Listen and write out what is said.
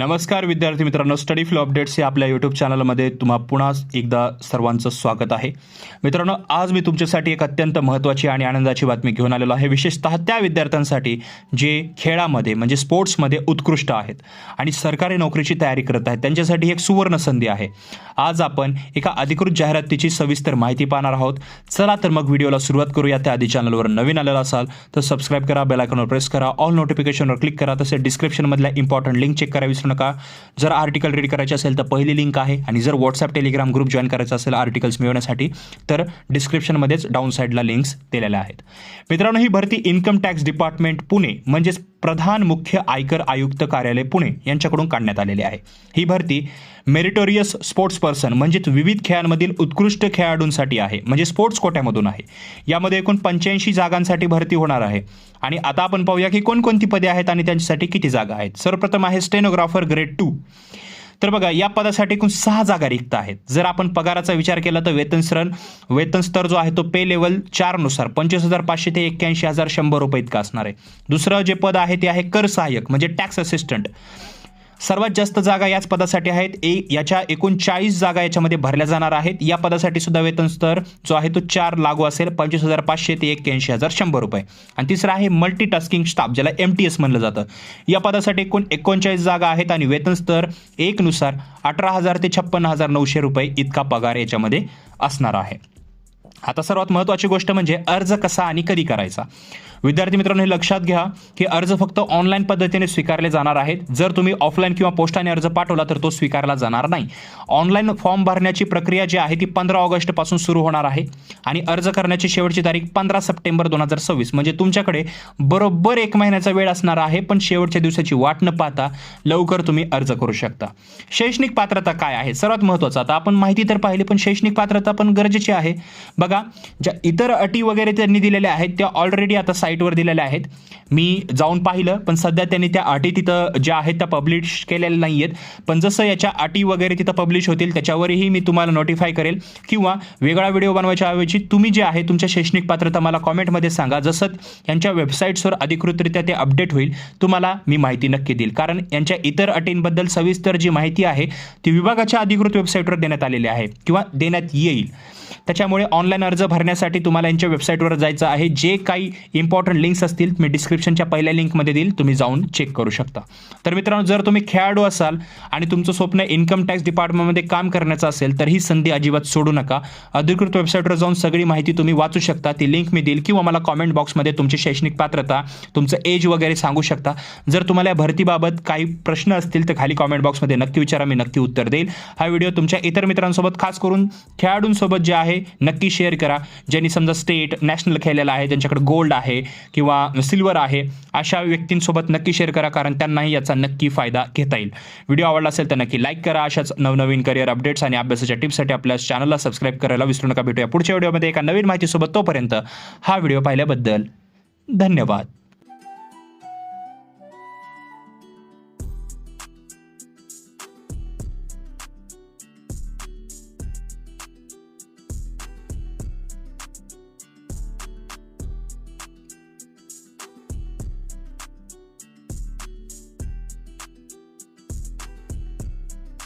नमस्कार विद्यार्थी मित्रांनो, स्टडी फ्लो अपडेट्स या आपल्या यूट्यूब चॅनलमध्ये तुम्हा पुन्हा एकदा सर्वांचं स्वागत आहे. मित्रांनो, आज मी तुमच्यासाठी एक अत्यंत महत्त्वाची आणि आनंदाची बातमी घेऊन आलेलो आहे, विशेषतः त्या विद्यार्थ्यांसाठी जे खेळामध्ये म्हणजे स्पोर्ट्समध्ये उत्कृष्ट आहेत आणि सरकारी नोकरीची तयारी करत आहेत. त्यांच्यासाठी एक सुवर्ण संधी आहे. आज आपण एका अधिकृत जाहिरातीची सविस्तर माहिती पाहणार आहोत. चला तर मग व्हिडिओला सुरुवात करूया. त्याआधी चॅनलवर नवीन आलेला असाल तर सबस्क्राईब करा, बेल आयकॉनवर प्रेस करा, ऑल नोटिफिकेशनवर क्लिक करा. तसेच डिस्क्रिप्शनमधल्या इम्पॉर्टंट लिंक चेक करा विसरू नका. जर आर्टिकल रीड करायचे असेल तर पहिली लिंक आहे आणि जर व्हॉट्सअप टेलिग्राम ग्रुप जॉईन करायचा असेल आर्टिकल्स मिळवण्यासाठी तर डिस्क्रिप्शनमध्येच डाऊन साईडला लिंक्स दिलेल्या आहेत. मित्रांनो, ही भरती इन्कम टॅक्स डिपार्टमेंट पुणे म्हणजेच प्रधान मुख्य आयकर आयुक्त कार्यालय पुणे यांच्याकडून काढण्यात आलेली आहे. ही भरती मेरिटोरियस स्पोर्ट्स पर्सन म्हणजेच विविध खेळांमधील उत्कृष्ट खेळाडूंसाठी आहे, म्हणजे स्पोर्ट्स कोट्यामधून आहे. यामध्ये एकूण 85 जागांसाठी भरती होणार आहे. आणि आता आपण पाहूया की कोणकोणती पदे आहेत आणि त्यांच्यासाठी किती जागा आहेत. सर्वप्रथम आहे स्टेनोग्राफर ग्रेड 2. तर बघा, या पदासाठी एकूण 6 जागा रिक्त आहेत. जर आपण पगाराचा विचार केला तर वेतन स्तर जो आहे तो पे लेवल 4 नुसार 25,500 ते 81,100 रुपये इतका असणार आहे. दुसरं जे पद आहे ते आहे कर सहाय्यक म्हणजे टॅक्स असिस्टंट. सर्वात जास्त जागा याच पदासाठी आहेत. याच्या एकूण 40 जागा याच्यामध्ये भरल्या जाणार आहेत. या पदासाठी सुद्धा वेतन स्तर जो आहे तो 4 लागू असेल, 25,500 ते 81,100 रुपये. आणि तिसरं आहे मल्टीटास्किंग स्टाफ, ज्याला MTS म्हणलं जातं. या पदासाठी एकूण 39 जागा आहेत आणि वेतन स्तर 1 नुसार 18,000 ते 56,900 रुपये इतका पगार याच्यामध्ये असणार आहे. आता सर्वात महत्त्वाची गोष्ट म्हणजे अर्ज कसा आणि कधी करायचा. विद्यार्थी मित्रांनो, हे लक्षात घ्या की अर्ज फक्त ऑनलाईन पद्धतीने स्वीकारले जाणार आहेत. जर तुम्ही ऑफलाईन किंवा पोस्टाने अर्ज पाठवला तर तो स्वीकारला जाणार नाही. ऑनलाईन फॉर्म भरण्याची प्रक्रिया जी आहे ती 15 ऑगस्टपासून सुरू होणार आहे आणि अर्ज करण्याची शेवटची तारीख 15 सप्टेंबर 2026 म्हणजे तुमच्याकडे बरोबर 1 महिन्याचा वेळ असणार आहे. पण शेवटच्या दिवसाची वाट न पाहता लवकर तुम्ही अर्ज करू शकता. शैक्षणिक पात्रता काय आहे सर्वात महत्त्वाचं. आता आपण माहिती तर पाहिली, पण शैक्षणिक पात्रता पण गरजेची आहे. बघा, ज्या इतर अटी वगैरे त्यांनी दिलेल्या आहेत त्या ऑलरेडी आता साईटवर दिलेल्या आहेत. मी जाऊन पाहिलं, पण सध्या त्यांनी त्या अटी तिथं ज्या आहेत त्या पब्लिश केलेल्या नाही आहेत. पण जसं याच्या अटी वगैरे तिथं पब्लिश होतील त्याच्यावरही मी तुम्हाला नोटिफाय करेल किंवा वेगळा व्हिडिओ बनवायच्या ऐवजी तुम्ही जे आहे तुमच्या शैक्षणिक पात्रता मला कॉमेंटमध्ये सांगा. जसं यांच्या वेबसाईट्सवर अधिकृतरित्या ते अपडेट होईल तुम्हाला मी माहिती नक्की देईल. कारण यांच्या इतर अटींबद्दल सविस्तर जी माहिती आहे ती विभागाच्या अधिकृत वेबसाईटवर देण्यात आलेली आहे किंवा देण्यात येईल. त्याच्यामुळे ऑनलाईन अर्ज भरण्यासाठी तुम्हाला यांच्या वेबसाईटवर जायचं आहे. जे काही इम्पॉर्टंट लिंक्स असतील मी डिस्क्रिप्शनच्या पहिल्या लिंकमध्ये देईल, तुम्ही जाऊन चेक करू शकता. तर मित्रांनो, जर तुम्ही खेळाडू असाल आणि तुमचं स्वप्न इन्कम टॅक्स डिपार्टमेंटमध्ये काम करण्याचं असेल तर ही संधी अजिबात सोडू नका. अधिकृत वेबसाईटवर जाऊन सगळी माहिती तुम्ही वाचू शकता. ती लिंक मी देईल किंवा मला कॉमेंट बॉक्समध्ये तुमची शैक्षणिक पात्रता, तुमचं एज वगैरे सांगू शकता. जर तुम्हाला या भरतीबाबत काही प्रश्न असतील तर खाली कॉमेंट बॉक्समध्ये नक्की विचारा, मी नक्की उत्तर देईल. हा व्हिडिओ तुमच्या इतर मित्रांसोबत, खास करून खेळाडूंसोबत जे आहे नक्की शेअर करा. ज्यांनी समजा स्टेट नॅशनल खेळलेला आहे, ज्यांच्याकडे गोल्ड आहे किंवा सिल्वर आहे, अशा व्यक्तींसोबत नक्की शेअर करा, कारण त्यांनाही याचा नक्की फायदा घेता येईल. व्हिडिओ आवडला असेल तर नक्की लाईक करा. अशाच नवनवीन करिअर अपडेट्स आणि अभ्यासाच्या टिप्ससाठी आपल्या चॅनलला सबस्क्राईब करायला विसरू नका. भेटूया पुढच्या व्हिडिओमध्ये एका नवीन माहितीसोबत. तोपर्यंत हा व्हिडिओ पाहिल्याबद्दल धन्यवाद.